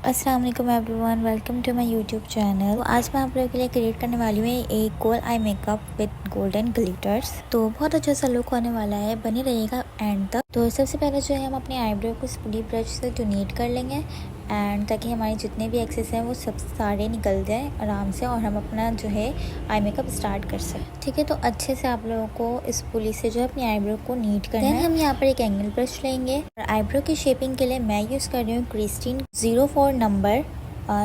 अस्सलाम वालेकुम everyone, welcome to my YouTube channel. तो आज मैं आप लोगों के लिए क्रिएट करने वाली हूँ एक gold eye makeup with golden glitters. तो बहुत अच्छा सा लुक होने वाला है, बने रहिएगा एंड तक। तो सबसे पहले जो है हम अपने आईब्रो को स्पूली ब्रश से टोनेट कर लेंगे एंड ताकि हमारे जितने भी एक्सेस हैं वो सब सारे निकल जाए आराम से और हम अपना जो है आई मेकअप स्टार्ट कर सकें। ठीक है, तो अच्छे से आप लोगों को स्पूली से जो है अपनी आईब्रो को नीट करना है। हम यहाँ पर एक एंगल ब्रश लेंगे और आईब्रो की शेपिंग के लिए मैं यूज़ कर रही हूँ क्रिस्टीन 04 नंबर।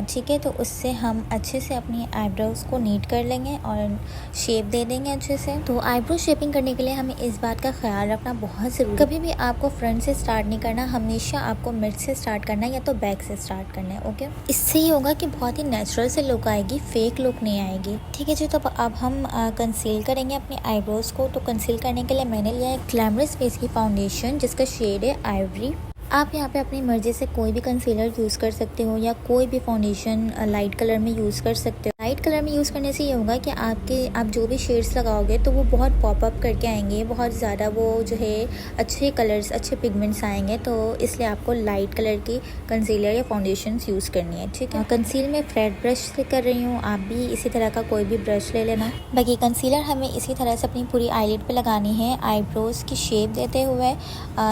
ठीक है, तो उससे हम अच्छे से अपनी आईब्रोज को नीट कर लेंगे और शेप दे देंगे अच्छे से। तो आईब्रो शेपिंग करने के लिए हमें इस बात का ख्याल रखना बहुत ज़रूरी। कभी भी आपको फ्रंट से स्टार्ट नहीं करना, हमेशा आपको मिड से स्टार्ट करना है या तो बैक से स्टार्ट करना है। ओके, इससे ही होगा कि बहुत ही नेचुरल से लुक आएगी, फेक लुक नहीं आएगी। ठीक है जी, तो अब हम कंसील करेंगे अपने आईब्रोज को। तो कंसील करने के लिए मैंने लिया है ग्लैमरस फेस की फाउंडेशन जिसका शेड है आइवरी। आप यहाँ पे अपनी मर्ज़ी से कोई भी कंसीलर यूज़ कर सकते हो या कोई भी फाउंडेशन लाइट कलर में यूज़ कर सकते हो। लाइट कलर में यूज़ करने से ये होगा कि आप जो भी शेड्स लगाओगे तो वो बहुत पॉपअप करके आएंगे, बहुत ज़्यादा वो जो है अच्छे कलर्स, अच्छे पिगमेंट्स आएंगे। तो इसलिए आपको लाइट कलर की कंसीलर या फाउंडेशन यूज़ करनी है। ठीक है, कंसील में फ्लैट ब्रश से कर रही हूँ, आप भी इसी तरह का कोई भी ब्रश ले लेना। बाकी कंसीलर हमें इसी तरह से अपनी पूरी आईलिड पे लगानी है, आईब्रोज की शेप देते हुए।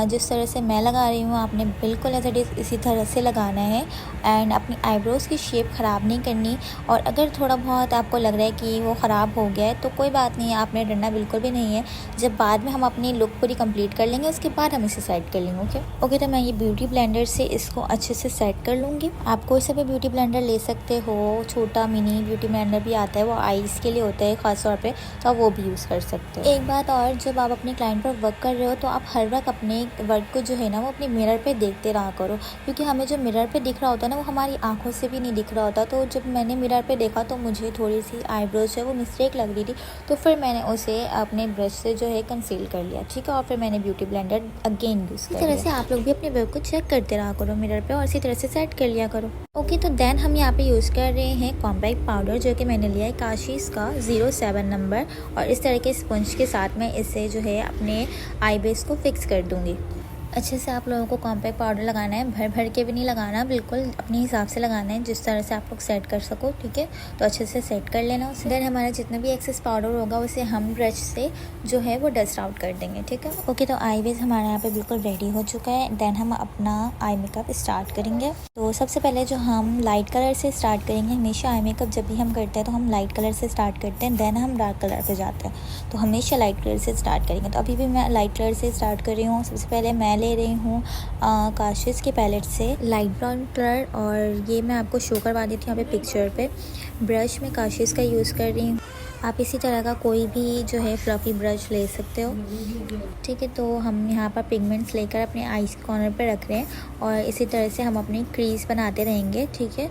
जिस तरह से मैं लगा रही हूँ आपने बिल्कुल ऐसा इसी तरह से लगाना है एंड अपनी आईब्रोज़ की शेप ख़राब नहीं करनी। और अगर थोड़ा बहुत आपको लग रहा है कि वो ख़राब हो गया है तो कोई बात नहीं है, आपने डरना बिल्कुल भी नहीं है। जब बाद में हम अपनी लुक पूरी कंप्लीट कर लेंगे उसके बाद हम इसे सेट कर लेंगे। ओके, तो मैं ये ब्यूटी ब्लेंडर से इसको अच्छे से सेट कर लूँगी। आप कोई सा भी ब्यूटी ब्लेंडर ले सकते हो, छोटा मिनी ब्यूटी ब्लेंडर भी आता है, वो आईज़ के लिए होता है ख़ास तौर पर, तो आप वो भी यूज़ कर सकते हो। एक बात और, जब आप अपने क्लाइंट पर वर्क कर रहे हो तो आप हर वक्त अपने वर्क को जो है ना वो अपने मिरर पे देखते रहा करो, क्योंकि हमें जो मिरर पे दिख रहा होता है ना वो हमारी आंखों से भी नहीं दिख रहा होता। तो जब मैंने मिरर पे देखा तो मुझे थोड़ी सी आईब्रोज है वो मिस्टेक लग रही थी, तो फिर मैंने उसे अपने ब्रश से जो है कंसील कर लिया। ठीक है, और फिर मैंने ब्यूटी ब्लेंडर अगेन यूज़ किया। इस तरह से आप लोग भी अपने वर्क को चेक करते रहा करो मिरर पे और इसी तरह से सेट कर लिया करो। ओके, तो देन हम यहाँ पे यूज़ कर रहे हैं कॉम्पैक्ट पाउडर जो कि मैंने लिया है काशीज़ का 07 नंबर, और इस तरह के स्पंज के साथ मैं इसे जो है अपने आई बेस को फिक्स कर दूँगी। अच्छे से आप लोगों को कॉम्पैक्ट पाउडर लगाना है, भर भर के भी नहीं लगाना, बिल्कुल अपने हिसाब से लगाना है जिस तरह से आप लोग सेट कर सको। ठीक है, तो अच्छे से सेट कर लेना उसे। देन हमारा जितना भी एक्सेस पाउडर होगा उसे हम ब्रश से जो है वो डस्ट आउट कर देंगे। ठीक है, ओके, तो आई बेस हमारे यहाँ पे बिल्कुल रेडी हो चुका है। देन हम अपना आई मेकअप स्टार्ट करेंगे। तो सबसे पहले जो हम लाइट कलर से स्टार्ट करेंगे, हमेशा आई मेकअप जब भी हम करते हैं तो हम लाइट कलर से स्टार्ट करते हैं, देन हम डार्क कलर पर जाते हैं। तो हमेशा लाइट कलर से स्टार्ट करेंगे। तो अभी भी मैं लाइट कलर से स्टार्ट कर रही हूँ। सबसे पहले मैं ले रही हूँ काशीज़ के पैलेट से लाइट ब्राउन कलर, और ये मैं आपको शो करवा देती हूँ यहाँ पे पिक्चर पे। ब्रश में काशीज़ का यूज़ कर रही हूँ, आप इसी तरह का कोई भी जो है फ्लफ़ी ब्रश ले सकते हो। ठीक है, तो हम यहाँ पर पिगमेंट्स लेकर अपने आईज कॉर्नर पे रख रहे हैं और इसी तरह से हम अपनी क्रीज बनाते रहेंगे। ठीक है,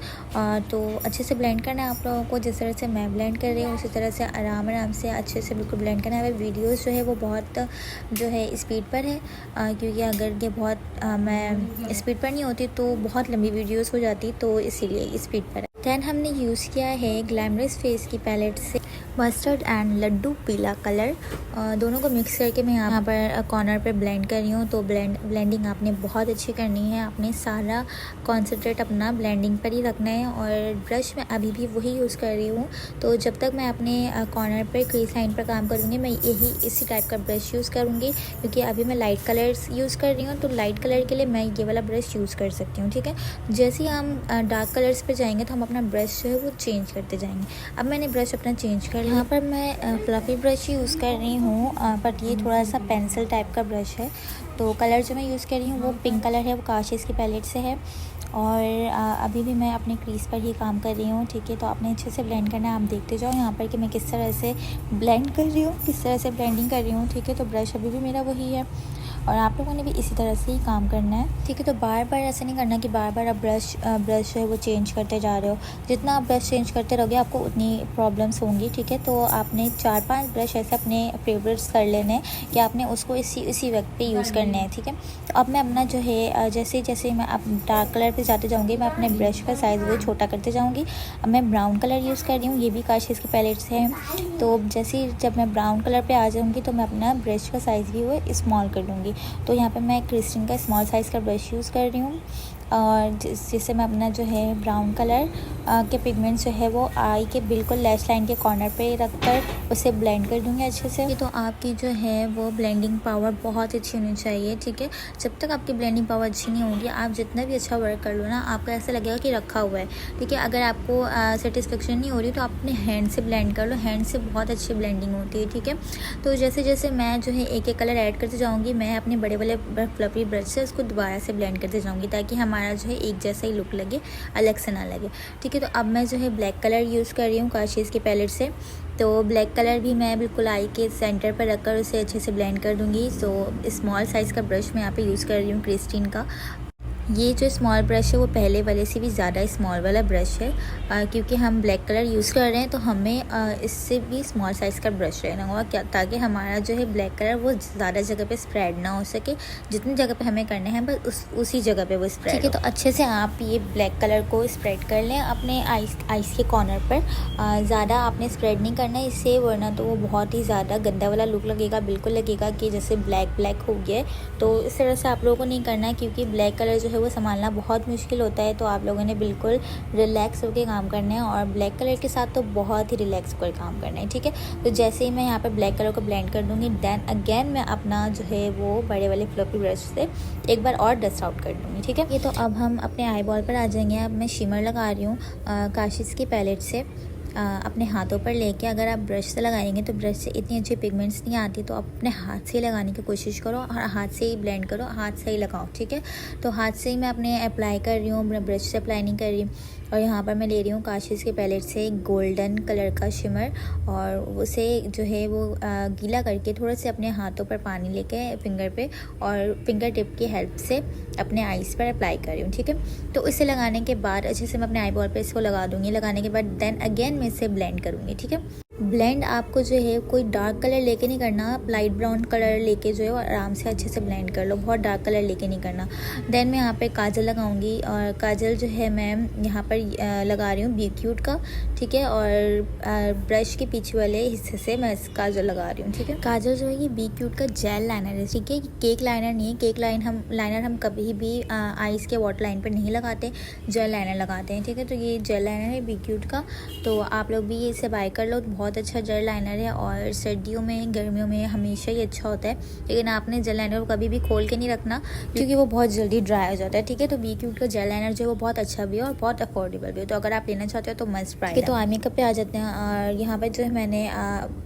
तो अच्छे से ब्लेंड करना है आप लोगों को, जिस तरह से मैं ब्लेंड कर रही हूँ उसी तरह से आराम आराम से अच्छे से बिल्कुल ब्लेंड करना है। वीडियोस जो है वो बहुत जो है स्पीड पर है, क्योंकि अगर ये बहुत मैं स्पीड पर नहीं होती तो बहुत लंबी वीडियोज़ हो जाती, तो इसीलिए स्पीड पर है। दैन हमने यूज़ किया है ग्लैमरस फेस की पैलेट से मस्टर्ड एंड लड्डू पीला कलर, दोनों को मिक्स करके मैं यहाँ पर कॉर्नर पर ब्लेंड कर रही हूँ। तो ब्लेंडिंग आपने बहुत अच्छी करनी है, आपने सारा कॉन्सेंट्रेट अपना ब्लेंडिंग पर ही रखना है। और ब्रश मैं अभी भी वही यूज़ कर रही हूँ, तो जब तक मैं अपने कॉर्नर पर क्रीज लाइन पर काम करूँगी मैं इसी टाइप का ब्रश यूज़ करूँगी, क्योंकि अभी मैं लाइट कलर्स यूज़ कर रही हूँ। तो लाइट कलर के लिए मैं ये वाला ब्रश यूज़ कर सकती हूँ। ठीक है, जैसे ही हम डार्क कलर्स पर जाएंगे तो हम अपना ब्रश जो है वो चेंज करते जाएंगे। अब मैंने ब्रश अपना चेंज कर लिया। यहाँ पर मैं फ्लफ़ी ब्रश यूज़ कर रही हूँ, बट ये थोड़ा सा पेंसिल टाइप का ब्रश है। तो कलर जो मैं यूज़ कर रही हूँ वो पिंक कलर है, वो काशीज़ की पैलेट से है। और अभी भी मैं अपने क्रीज पर ही काम कर रही हूँ। ठीक है, तो आपने अच्छे से ब्लेंड करना है। आप देखते जाओ यहाँ पर कि मैं किस तरह से ब्लेंड कर रही हूँ, किस तरह से ब्लेंडिंग कर रही हूँ। ठीक है, तो ब्रश अभी भी मेरा वही है और आप लोगों ने भी इसी तरह से ही काम करना है। ठीक है, तो बार बार ऐसा नहीं करना कि बार बार आप ब्रश जो है वो चेंज करते जा रहे हो। जितना आप ब्रश चेंज करते रहोगे आपको उतनी प्रॉब्लम्स होंगी। ठीक है, तो आपने 4-5 ब्रश ऐसे अपने फेवरेट्स कर लेने हैं कि आपने उसको इसी वक्त पे यूज़ करने हैं। ठीक है, तो अब मैं अपना जो है जैसे जैसे मैं अब डार्क कलर पे जाते जाऊँगी मैं अपने ब्रश का साइज़ वो छोटा करते जाऊँगी। अब मैं ब्राउन कलर यूज़ कर रही हूँ, ये भी काशीज़ की पैलेट से है। तो जैसे जब मैं ब्राउन कलर पे आ जाऊँगी तो मैं अपना ब्रश का साइज़ भी वो स्मॉल कर लूँगी। तो यहाँ पे मैं क्रिस्टीन का स्मॉल साइज़ का ब्रश यूज़ कर रही हूँ। और जिससे मैं अपना जो है ब्राउन कलर के पिगमेंट्स जो है वो आई के बिल्कुल लैश लाइन के कॉर्नर पे रखकर उसे ब्लेंड कर दूँगी अच्छे से। तो आपकी जो है वो ब्लेंडिंग पावर बहुत अच्छी होनी चाहिए, ठीक है। जब तक आपकी ब्लेंडिंग पावर अच्छी नहीं होगी, आप जितना भी अच्छा वर्क कर लो ना, आपको ऐसा लगेगा कि रखा हुआ है, ठीक है। अगर आपको सेटिस्फेक्शन नहीं हो रही तो आप अपने हैंड से ब्लेंड कर लो, हैंड से बहुत अच्छी ब्लेंडिंग होती है, ठीक है। तो जैसे जैसे मैं जो है एक एक कलर ऐड करते जाऊँगी, मैं अपने बड़े वाले फ्लफी ब्रश से उसको दोबारा से ब्लेंड करते जाऊँगी ताकि हमारा जो है एक जैसा ही लुक लगे, अलग से ना लगे, ठीक है। तो अब मैं जो है ब्लैक कलर यूज़ कर रही हूँ काशीज़ की पैलेट से। तो ब्लैक कलर भी मैं बिल्कुल आई के सेंटर पर रखकर उसे अच्छे से ब्लेंड कर दूँगी। तो स्मॉल साइज़ का ब्रश मैं यहाँ पे यूज़ कर रही हूँ क्रिस्टीन का। ये जो स्मॉल ब्रश है वो पहले वाले से भी ज़्यादा स्मॉल वाला ब्रश है, क्योंकि हम ब्लैक कलर यूज़ कर रहे हैं तो हमें इससे भी स्मॉल साइज़ का ब्रश रहना होगा, क्या ताकि हमारा जो है ब्लैक कलर वो ज़्यादा जगह पे स्प्रेड ना हो सके। जितनी जगह पे हमें करना है बस उसी जगह पे वो स्प्रेड, ठीक है। तो अच्छे से आप ये ब्लैक कलर को स्प्रेड कर लें अपने आइज़ के कॉर्नर पर। ज़्यादा आपने स्प्रेड नहीं करना है इससे, वरना तो वो बहुत ही ज़्यादा गंदा वाला लुक लगेगा, बिल्कुल लगेगा कि जैसे ब्लैक हो गया। तो इस तरह से आप लोगों को नहीं करना है, क्योंकि ब्लैक कलर जो है वो संभालना बहुत मुश्किल होता है। तो आप लोगों ने बिल्कुल रिलैक्स होकर काम करना है, और ब्लैक कलर के साथ तो बहुत ही रिलैक्स होकर काम करना है, ठीक है। तो जैसे ही मैं यहाँ पे ब्लैक कलर को ब्लेंड कर दूँगी, देन अगेन मैं अपना जो है वो बड़े वाले फ्लफी ब्रश से एक बार और डस्ट आउट कर दूँगी, ठीक है। ये तो अब हम अपने आई बॉल पर आ जाएंगे। अब मैं शिमर लगा रही हूँ काशीज़ की पैलेट से। अपने हाथों पर लेके, अगर आप ब्रश से लगाएंगे तो ब्रश से इतनी अच्छी पिगमेंट्स नहीं आती, तो आप अपने हाथ से ही लगाने की कोशिश करो और हाथ से ही ब्लेंड करो, हाथ से ही लगाओ, ठीक है। तो हाथ से ही मैं अपने अप्लाई कर रही हूँ, ब्रश से अप्लाई नहीं कर रही। और यहाँ पर मैं ले रही हूँ काशीज़ के पैलेट से गोल्डन कलर का शिमर, और उसे जो है वो गीला करके थोड़ा से अपने हाथों पर पानी लेके फिंगर पे और फिंगर टिप की हेल्प से अपने आईज़ पर अप्लाई कर रही हूँ, ठीक है। तो इसे लगाने के बाद अच्छे से मैं अपने आई बॉल पे इसको लगा दूँगी। लगाने के बाद देन अगेन मैं इसे ब्लेंड करूँगी, ठीक है। ब्लेंड आपको जो है कोई डार्क कलर लेके नहीं करना, आप लाइट ब्राउन कलर लेके जो है वो आराम से अच्छे से ब्लेंड कर लो, बहुत डार्क कलर लेके नहीं करना। देन मैं यहाँ पे काजल लगाऊंगी, और काजल जो है मैं यहाँ पर लगा रही हूँ बी क्यूट का, ठीक है। और ब्रश के पीछे वाले हिस्से से मैं इस काजल लगा रही हूँ, ठीक है। काजल जो है ये बी क्यूट का जेल लाइनर है, ठीक है। केक लाइनर नहीं है, केक लाइनर हम कभी भी आईज़ के वाटर लाइन पर नहीं लगाते, जेल लाइनर लगाते हैं, ठीक है। तो ये जेल लाइनर है बी क्यूट का, तो आप लोग भी इसे बाय कर लो। बहुत अच्छा जेल लाइनर है, और सर्दियों में गर्मियों में हमेशा ही अच्छा होता है। लेकिन आपने जेल लाइनर को कभी भी खोल के नहीं रखना, क्योंकि वो बहुत जल्दी ड्राई हो जाता है, ठीक है। तो बी क्यूट का जेल लाइनर जो है वो बहुत अच्छा भी है और बहुत अफोर्डेबल भी है, तो अगर आप लेना चाहते हो तो मस्ट ट्राई। तो आई मेकअप पे आ जाते हैं। और यहाँ पर जो है मैंने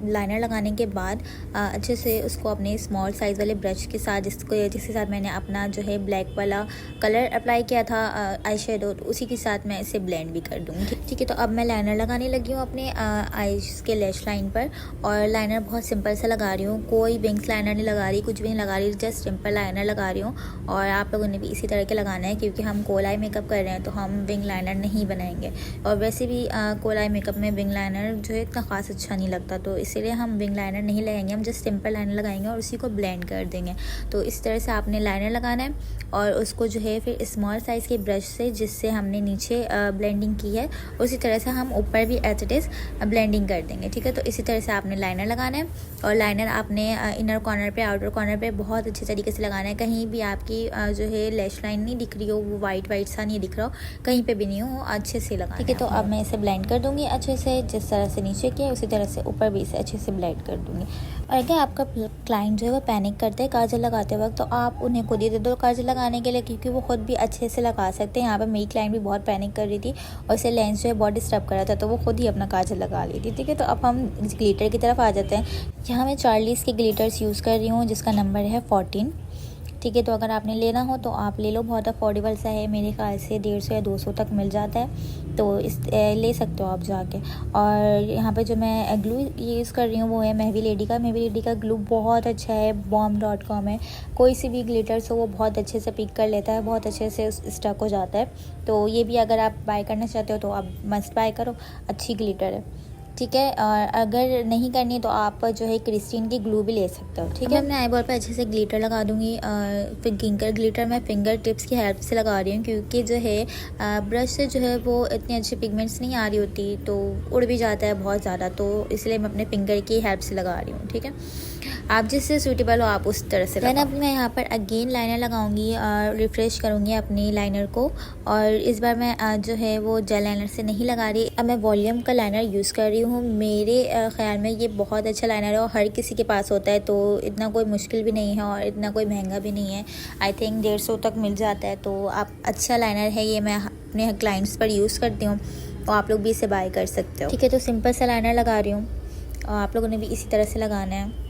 लाइनर लगाने के बाद अच्छे से उसको अपने स्मॉल साइज़ वाले ब्रश के साथ, जिसके साथ मैंने अपना जो है ब्लैक वाला कलर अप्लाई किया था आई शेडो, तो उसी के साथ मैं इसे ब्लेंड भी कर दूँगी, ठीक है। तो अब मैं लाइनर लगाने लगी हूँ अपने आईज के लैश लाइन पर, और लाइनर बहुत सिंपल सा लगा रही हूँ, कोई विंग्स लाइनर नहीं लगा रही, कुछ भी नहीं लगा रही, जस्ट सिंपल लाइनर लगा रही हूँ। और आप लोगों ने भी इसी तरह के लगाना है, क्योंकि हम कोल आई मेकअप कर रहे हैं तो हम विंग लाइनर नहीं बनाएंगे। और वैसे भी कोल आई मेकअप में विंग लाइनर जो है इतना खास अच्छा नहीं लगता, तो इसीलिए हम विंग लाइनर नहीं लगाएंगे, हम जस्ट सिंपल लाइनर लगाएंगे और उसी को ब्लेंड कर देंगे। तो इस तरह से आपने लाइनर लगाना है, और उसको जो है फिर स्मॉल साइज़ के ब्रश से, जिससे हमने नीचे ब्लेंडिंग की है, उसी तरह से हम ऊपर भी एज इट इज़ ब्लेंडिंग कर देंगे, ठीक है। तो इसी तरह से आपने लाइनर लगाना है, और लाइनर आपने इनर कॉर्नर पे, आउटर कॉर्नर पे बहुत अच्छे तरीके से लगाना है। कहीं भी आपकी जो है लैश लाइन नहीं दिख रही हो, वो वाइट सा नहीं दिख रहा हो, कहीं पे भी नहीं हो, अच्छे से लगाना, ठीक है। तो अब मैं इसे ब्लेंड कर दूँगी अच्छे से, जिस तरह से नीचे किया उसी तरह से ऊपर भी इसे अच्छे से ब्लेंड कर दूँगी। और अगर आपका क्लाइंट जो है वो पैनिक करते हैं काजल लगाते वक्त, तो आप उन्हें खुद ही दे दो काजल लगाने के लिए, क्योंकि वो खुद भी अच्छे से लगा सकते हैं। यहाँ पर मेरी क्लाइंट भी बहुत पैनिक कर रही थी और इसे लेंस जो है बहुत डिस्टर्ब कर रहा था, तो वो खुद ही अपना काजल लगा ली थी, ठीक है। तो अब हम ग्लिटर की तरफ आ जाते हैं। यहाँ मैं चार्लीज़ के ग्लिटर्स यूज़ कर रही हूँ, जिसका नंबर है 14, ठीक है। तो अगर आपने लेना हो तो आप ले लो, बहुत अफोर्डेबल सा है, मेरे ख्याल से 150 या 200 तक मिल जाता है, तो ले सकते हो आप जाके। और यहाँ पे जो मैं ग्लू यूज़ कर रही हूँ वो है महवी लेडी का ग्लू बहुत अच्छा है, bomb.com है। कोई सी भी ग्लिटर्स हो वो बहुत अच्छे से पिक कर लेता है, बहुत अच्छे से स्टक हो जाता है। तो ये भी अगर आप बाय करना चाहते हो तो आप मस्ट बाय करो, अच्छी ग्लिटर है। ठीक है। और अगर नहीं करनी तो आप जो है क्रिस्टीन की ग्लू भी ले सकते हो। ठीक है, मैं आई बॉल पे अच्छे से ग्लिटर लगा दूंगी। फिंगर ग्लिटर मैं फिंगर टिप्स की हेल्प से लगा रही हूँ, क्योंकि जो है ब्रश से जो है वो इतनी अच्छी पिगमेंट्स नहीं आ रही होती, तो उड़ भी जाता है बहुत ज़्यादा, तो इसलिए मैं अपने फिंगर की हेल्प से लगा रही हूँ। ठीक है, आप जिससे सूटेबल हो आप उस तरह से। देन अब मैं यहाँ पर अगेन लाइनर लगाऊंगी और रिफ्रेश करूँगी अपनी लाइनर को। और इस बार मैं जो है वो जेल लाइनर से नहीं लगा रही, अब मैं वॉल्यूम का लाइनर यूज़ कर रही हूँ। मेरे ख्याल में ये बहुत अच्छा लाइनर है और हर किसी के पास होता है, तो इतना कोई मुश्किल भी नहीं है और इतना कोई महंगा भी नहीं है। आई थिंक 150 तक मिल जाता है, तो आप अच्छा लाइनर है ये, मैं अपने क्लाइंट्स पर यूज़ करती हूँ और आप लोग भी इसे बाय कर सकते हो। ठीक है, तो सिंपल सा लाइनर लगा रही हूँ और आप लोगों ने भी इसी तरह से लगाना है।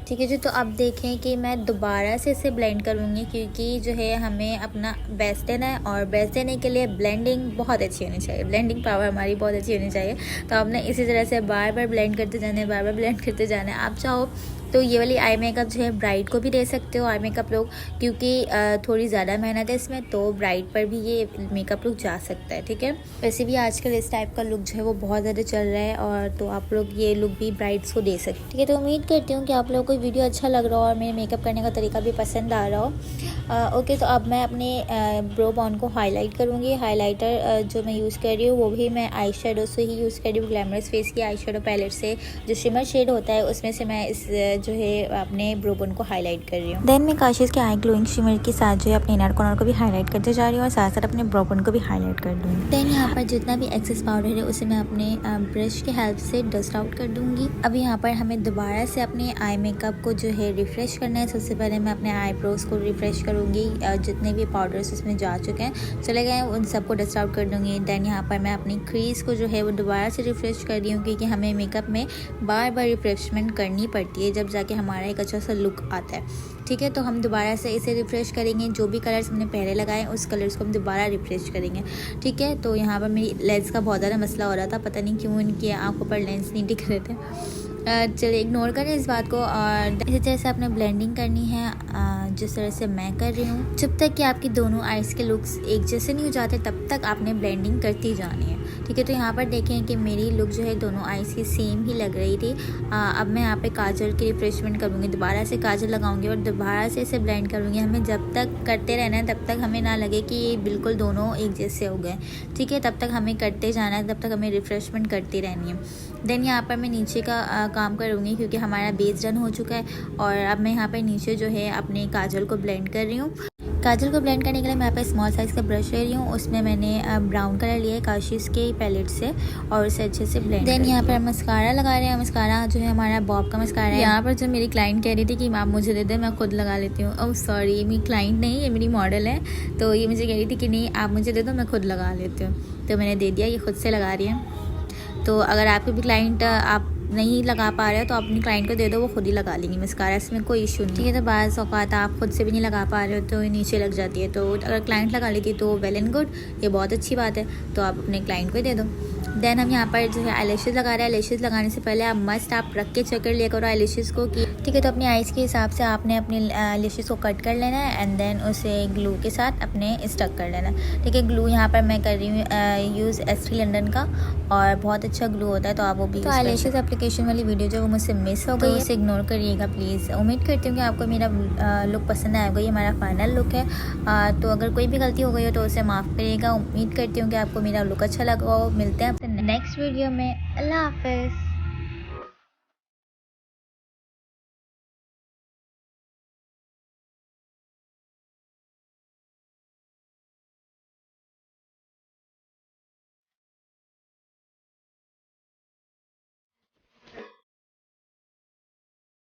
ठीक है जी, तो अब देखें कि मैं दोबारा से इसे ब्लेंड करूँगी, क्योंकि जो है हमें अपना बेस्ट देना है और बेस्ट देने के लिए ब्लेंडिंग बहुत अच्छी होनी चाहिए, ब्लेंडिंग पावर हमारी बहुत अच्छी होनी चाहिए। तो आपने इसी तरह से बार बार ब्लेंड करते जाना है, बार बार ब्लेंड करते जाना है। आप चाहो तो ये वाली आई मेकअप जो है ब्राइड को भी दे सकते हो, आई मेकअप लोग, क्योंकि थोड़ी ज़्यादा मेहनत है इसमें, तो ब्राइड पर भी ये मेकअप लुक जा सकता है। ठीक है, वैसे भी आजकल इस टाइप का लुक जो है वो बहुत ज़्यादा चल रहा है, और तो आप लोग ये लुक भी ब्राइड्स को दे सकते हैं। ठीक है, तो उम्मीद करती हूँ कि आप लोगों को वीडियो अच्छा लग रहा हो और मेरे मेकअप करने का तरीका भी पसंद आ रहा हो। ओके, तो अब मैं अपने ब्रो बॉन को हाईलाइट करूँगी। हाईलाइटर जो मैं यूज़ कर रही हूँ वो भी मैं आई शेडो से ही यूज़ कर रही हूँ, ग्लैमरस फेस की आई शेडो पैलेट से, जो शिमर शेड होता है उसमें से मैं इस जो है अपने ब्रो बोन को हाईलाइट कर रही हूँ। देन मैं काशिश के आई ग्लोइंग शिमर के साथ जो है अपने इनर कॉर्नर को भी हाईलाइट करते जा रही हूँ और साथ साथ अपने ब्रो बोन को भी हाईलाइट कर दूँगी। देन यहाँ पर जितना भी एक्सेस पाउडर है उसे मैं अपने ब्रश की हेल्प से डस्ट आउट कर दूँगी। अब यहाँ पर हमें दोबारा से अपने आई मेकअप को जो है रिफ्रेश करना है। सबसे पहले मैं अपने आईब्रोज को रिफ्रेश करूँगी, जितने भी पाउडर्स उसमें जा चुके हैं चले गए उन सबको डस्ट आउट कर दूँगी। देन यहाँ पर मैं अपनी क्रीज को जो है वो दोबारा से रिफ्रेश कर रही हूँ, क्योंकि हमें मेकअप में बार बार रिफ्रेशमेंट करनी पड़ती है जब जाके हमारा एक अच्छा सा लुक आता है। ठीक है, तो हम दोबारा से इसे रिफ्रेश करेंगे, जो भी कलर्स हमने पहले लगाए उस कलर्स को हम दोबारा रिफ्रेश करेंगे। ठीक है, तो यहाँ पर मेरी लेंस का बहुत ज़्यादा मसला हो रहा था, पता नहीं क्यों इनकी आंखों पर लेंस नहीं दिख रहे थे। चलिए इग्नोर करें इस बात को। और इसी तरह से आपने ब्लेंडिंग करनी है, जिस तरह से मैं कर रही हूँ। जब तक कि आपकी दोनों आइज़ के लुक्स एक जैसे नहीं हो जाते तब तक आपने ब्लेंडिंग करती जानी है। ठीक है, तो यहाँ पर देखें कि मेरी लुक जो है दोनों आइज़ की सेम ही लग रही थी। अब मैं यहाँ पे काजल की रिफ्रेशमेंट करूँगी, दोबारा से काजल लगाऊंगी और दोबारा से इसे ब्लेंड करूँगी। हमें जब तक करते रहना है तब तक हमें ना लगे कि ये बिल्कुल दोनों एक जैसे हो गए। ठीक है, तब तक हमें करते जाना है, तब तक हमें रिफ्रेशमेंट करती रहनी है। देन यहाँ पर मैं नीचे का काम करूँगी, क्योंकि हमारा बेस डन हो चुका है। और अब मैं यहाँ पर नीचे जो है अपने काजल को ब्लेंड कर रही हूँ। काजल को ब्लेंड करने के लिए मैं यहाँ पे स्मॉल साइज़ का ब्रश ले रही हूँ, उसमें मैंने ब्राउन कलर लिया है काशिश के पैलेट से और उसे अच्छे से ब्लेंड। देन यहाँ पर मस्कारा लगा रहे हैं। मस्कारा जो है हमारा बॉब का मस्कारा है। यहाँ पर जो मेरी क्लाइंट कह रही थी कि आप मुझे दे दें, मैं खुद लगा लेती हूँ। ओह सॉरी, ये मेरी क्लाइंट नहीं, ये मेरी मॉडल है, तो ये मुझे कह रही थी कि नहीं आप मुझे दे दो, मैं खुद लगा लेती हूँ, तो मैंने दे दिया, ये खुद से लगा रही है। तो अगर आपके भी क्लाइंट आप नहीं लगा पा रहे हो तो अपनी क्लाइंट को दे दो, वो खुद ही लगा लेंगी मस्कारा, इसमें कोई इशू नहीं। ठीक है, तो बाज़ औक़ात आप खुद से भी नहीं लगा पा रहे हो तो नीचे लग जाती है, तो अगर क्लाइंट लगा लेती तो वेल एंड गुड, ये बहुत अच्छी बात है, तो आप अपने क्लाइंट को ही दे दो। देन हम यहाँ पर जो है आईलैशेज़ लगा रहे हैं। आईलैशेज़ लगाने से पहले आप मस्ट आप रख के चेक कर लिया करो आईलैशेज़ को कि ठीक है, तो अपनी आइज़ के हिसाब से आपने अपनी आईलैशेज़ को कट कर लेना है एंड देन उसे ग्लू के साथ अपने स्टक कर लेना है। ठीक है, ग्लू यहाँ पर मैं कर रही हूँ यूज़ एस्ट्री लंडन का, और बहुत अच्छा ग्लू होता है, तो आप वो भी। तो आईलैशेज़ एप्लीकेशन वाली वीडियो जो वो मुझसे मिस हो गई, उसे इग्नोर करिएगा प्लीज़। उम्मीद करती हूँ कि आपको मेरा लुक पसंद आएगा, ये हमारा फाइनल लुक है। तो अगर कोई भी गलती हो गई हो तो उसे माफ़ करिएगा। उम्मीद करती हूँ कि आपको मेरा लुक अच्छा लगा हो। मिलते हैं अपने नेक्स्ट वीडियो में। अल्लाह हाफ़िज़।